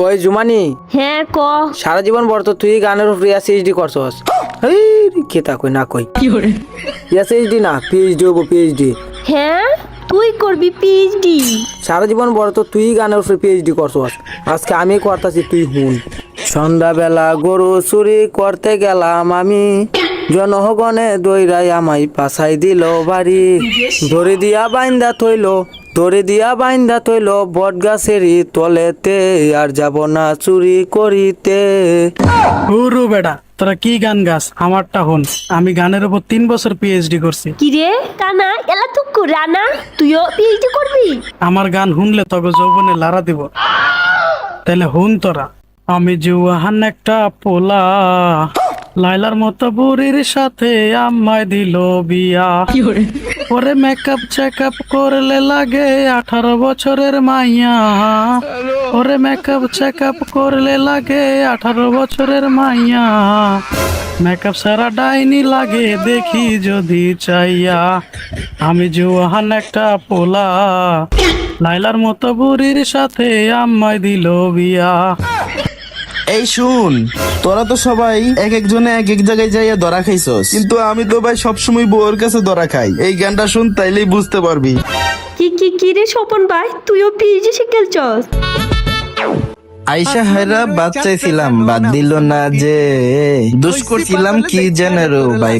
ওই জুমানি, হ্যাঁ ক। সারা জীবন বড় তো তুই গানের উপরে পিএইচডি করছস। এই কে তা কই না কই পিএইচডি না পিএইচডি হবো পিএইচডি। হ্যাঁ তুই করবি পিএইচডি? সারা জীবন বড় তো তুই গানের উপরে পিএইচডি করছস, আজকে আমি করতাছি তুই হুন। সন্ধ্যাবেলা গরু চুরি করতে গেলাম আমি, জনগণে দইরাই আমায় পাছাই দিল বাড়ি। ধরে দিয়া বাইন্দা থইল বট গাছেরই তলেতে, আর যাব না চুরি করিতে। হুরু বেটা, তোরা কি গান গাস? আমারটা হন, আমি গানের উপর 3 বছর পিএইচডি করছি। কি রে কানা, এলা তুক রানা তুইও পিএইচডি করবি? আমার গান শুনলে তোকে যৌবনে লারা দিব। তাহলে হুন তোরা। আমি জুয়াহান একটা পোলা, লাইলার মতো বুড়ির সাথে আম্মায় দিল বিয়া। পরে মেকআপ চেকআপ করলে লাগে 18 বছরের মাইয়া। ওরে মেকআপ চেকআপ করলে লাগে 18 বছরের মাইয়া। মেকআপ সারা ডাইনি লাগে দেখি যদি চাইয়া। আমি জুয়াহান একটা পোলা, লাইলার মতো বুড়ির সাথে আম্মায় দিল বিয়া। এই শুন, তোরা তো সবাই এক একজনে এক এক জায়গায় যাইয়া ধরা খাইছস, কিন্তু আমি তো ভাই সবসময় বউর কাছে ধরা খাই। এই গানটা শুন, তাইলেই বুঝতে পারবি। কি রে স্বপন ভাই, তুইও পিএইচডি শিখেলছস? আইসা হায়রা বাদ চাইছিলাম, বাদ দিল না যে। দুষ করছিলাম কি জানারো ভাই।